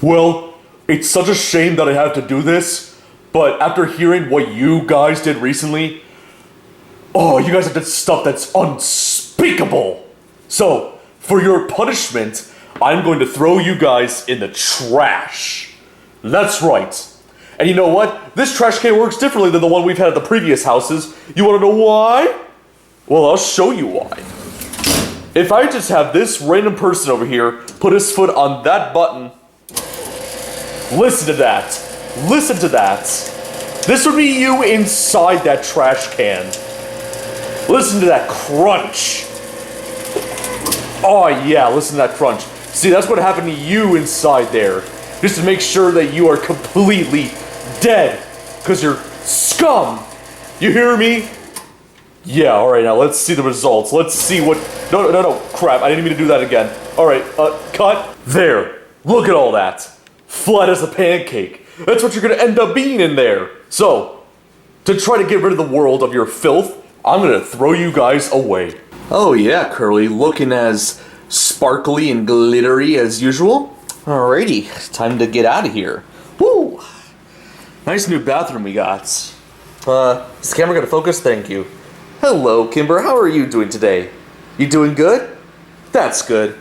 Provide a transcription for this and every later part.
Well, it's such a shame that I have to do this, but after hearing what you guys did recently, oh, you guys have done stuff that's unspeakable. So, for your punishment, I'm going to throw you guys in the trash. That's right. And you know what? This trash can works differently than the one we've had at the previous houses. You want to know why? Well, I'll show you why. If I just have this random person over here put his foot on that button, listen to that. Listen to that. This would be you inside that trash can. Listen to that crunch. Oh yeah, listen to that crunch. See, that's what happened to you inside there. Just to make sure that you are completely dead. Because you're scum. You hear me? Yeah, alright, now let's see the results. Let's see what... No, crap, I didn't mean to do that again. Alright, cut. There. Look at all that. Flat as a pancake. That's what you're gonna end up being in there. So, to try to get rid of the world of your filth, I'm gonna throw you guys away. Oh yeah, Curly, looking as sparkly and glittery as usual. Alrighty, time to get out of here. Woo! Nice new bathroom we got. Is the camera gonna focus? Thank you. Hello, Kimber, how are you doing today? You doing good? That's good.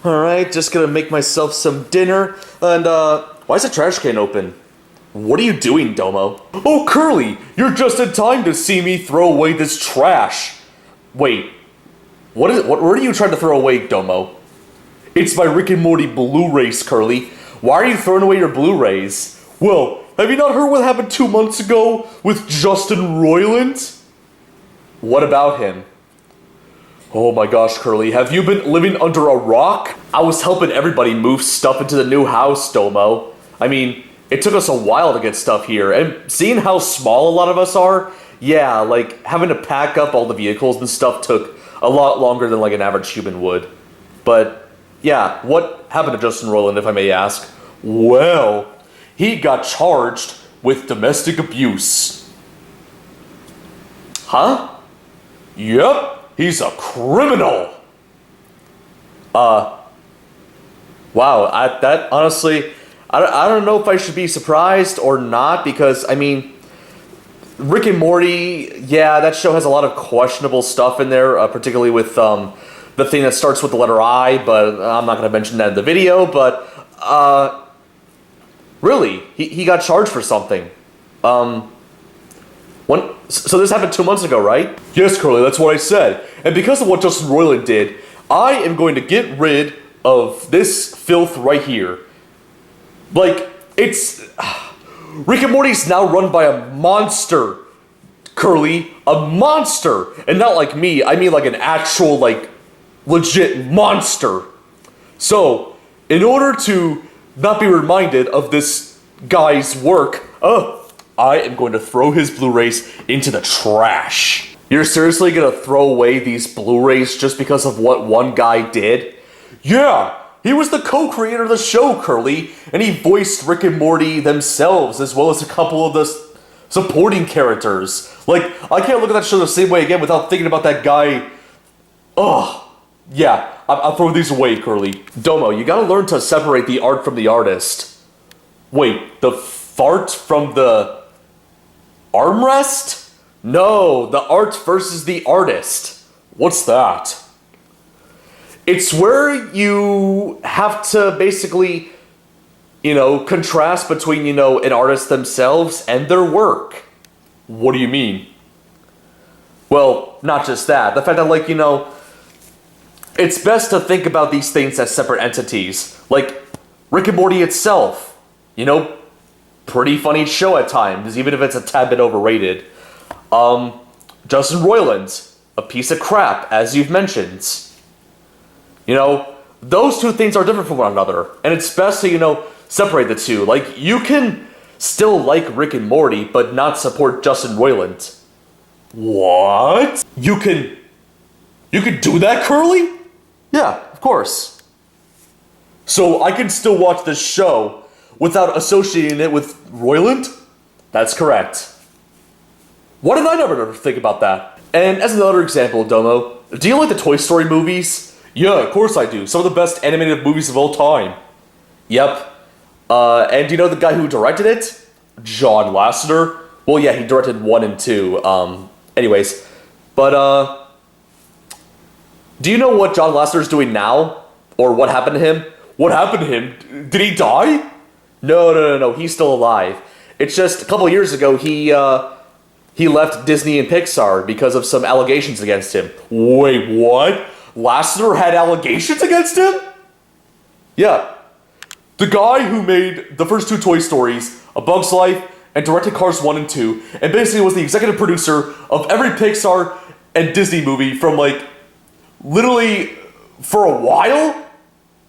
Alright, just gonna make myself some dinner, and why is the trash can open? What are you doing, Domo? Oh, Curly, you're just in time to see me throw away this trash. Wait, what are you trying to throw away, Domo? It's my Rick and Morty Blu-rays, Curly. Why are you throwing away your Blu-rays? Well, have you not heard what happened 2 months ago with Justin Roiland? What about him? Oh my gosh, Curly, have you been living under a rock? I was helping everybody move stuff into the new house, Domo. I mean, it took us a while to get stuff here, and seeing how small a lot of us are, yeah, like, having to pack up all the vehicles and stuff took a lot longer than, like, an average human would. But, yeah, what happened to Justin Roiland, if I may ask? Well, he got charged with domestic abuse. Huh? Yep, he's a criminal. Wow, that, honestly, I don't know if I should be surprised or not, because, I mean, Rick and Morty, yeah, that show has a lot of questionable stuff in there, particularly with, the thing that starts with the letter I, but I'm not going to mention that in the video, but, really, he got charged for something. So this happened 2 months ago, right? Yes, Curly, that's what I said. And because of what Justin Roiland did, I am going to get rid of this filth right here. Like, it's... Rick and Morty's now run by a monster, Curly. A monster! And not like me, I mean like an actual, like, legit monster. So, in order to not be reminded of this guy's work, I am going to throw his Blu-rays into the trash. You're seriously gonna throw away these Blu-rays just because of what one guy did? Yeah, he was the co-creator of the show, Curly, and he voiced Rick and Morty themselves, as well as a couple of the supporting characters. Like, I can't look at that show the same way again without thinking about that guy. Ugh. Yeah, I'll throw these away, Curly. Domo, you gotta learn to separate the art from the artist. Wait, the fart from the armrest? No, the art versus the artist. What's that? It's where you have to basically, contrast between, an artist themselves and their work. What do you mean? Well, not just that. The fact that, it's best to think about these things as separate entities. Like, Rick and Morty itself. Pretty funny show at times, even if it's a tad bit overrated. Justin Roiland, a piece of crap, as you've mentioned. Those two things are different from one another, and it's best to, separate the two. Like, you can still like Rick and Morty, but not support Justin Roiland. What? You can do that, Curly? Yeah, of course. So I can still watch this show without associating it with Roiland? That's correct. Why did I never think about that? And as another example, Domo, do you like the Toy Story movies? Yeah, of course I do. Some of the best animated movies of all time. Yep. And do you know the guy who directed it? John Lasseter. Well, yeah, he directed 1 and 2. Anyways, but do you know what John Lasseter's doing now? Or what happened to him? What happened to him? Did he die? No. He's still alive. It's just a couple years ago he left Disney and Pixar because of some allegations against him. Wait, what? Lasseter had allegations against him? Yeah. The guy who made the first 2 Toy Stories, A Bug's Life, and directed Cars 1 and 2, and basically was the executive producer of every Pixar and Disney movie from, like, literally for a while?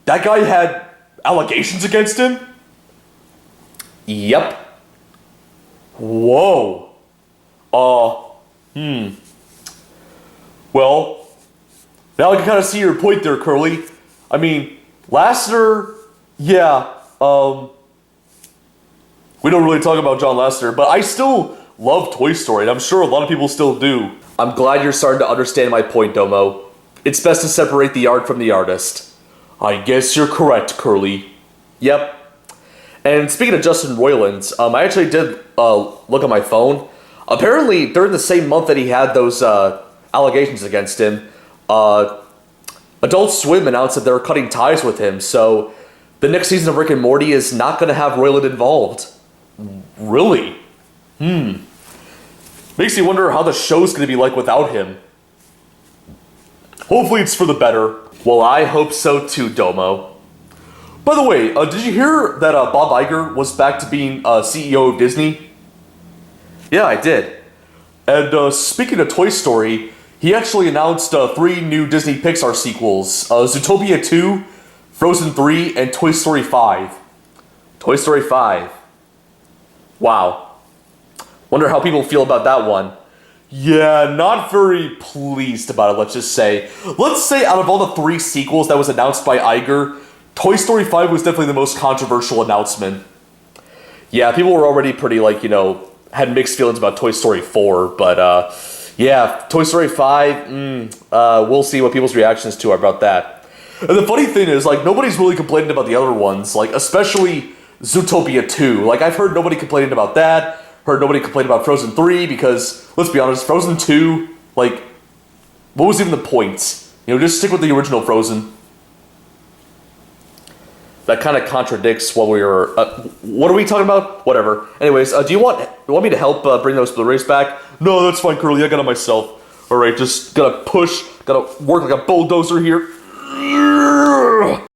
That guy had allegations against him? Yep. Whoa. Well, now I can kind of see your point there, Curly. I mean, Lasseter, yeah, we don't really talk about John Lasseter, but I still love Toy Story, and I'm sure a lot of people still do. I'm glad you're starting to understand my point, Domo. It's best to separate the art from the artist. I guess you're correct, Curly. Yep. And speaking of Justin Roiland, I actually did look at my phone. Apparently, during the same month that he had those allegations against him, Adult Swim announced that they're cutting ties with him, so the next season of Rick and Morty is not going to have Roiland involved. Really? Makes you wonder how the show's going to be like without him. Hopefully it's for the better. Well, I hope so too, Domo. By the way, did you hear that Bob Iger was back to being CEO of Disney? Yeah, I did. And speaking of Toy Story, he actually announced 3 new Disney Pixar sequels. Zootopia 2, Frozen 3, and Toy Story 5. Toy Story 5. Wow. Wonder how people feel about that one. Yeah, not very pleased about it, let's just say. Let's say out of all the 3 sequels that was announced by Iger, Toy Story 5 was definitely the most controversial announcement. Yeah, people were already pretty, like, you know, had mixed feelings about Toy Story 4, but, yeah, Toy Story 5, we'll see what people's reactions to are about that. And the funny thing is, like, nobody's really complaining about the other ones, like, especially Zootopia 2. Like, I've heard nobody complaining about that, heard nobody complain about Frozen 3, because, let's be honest, Frozen 2, like, what was even the point? You know, just stick with the original Frozen. That kind of contradicts what we were... what are we talking about? Whatever. Anyways, do you want me to help bring those Blu-rays back? No, that's fine, Curly. I got it myself. Alright, just gotta push, gotta work like a bulldozer here.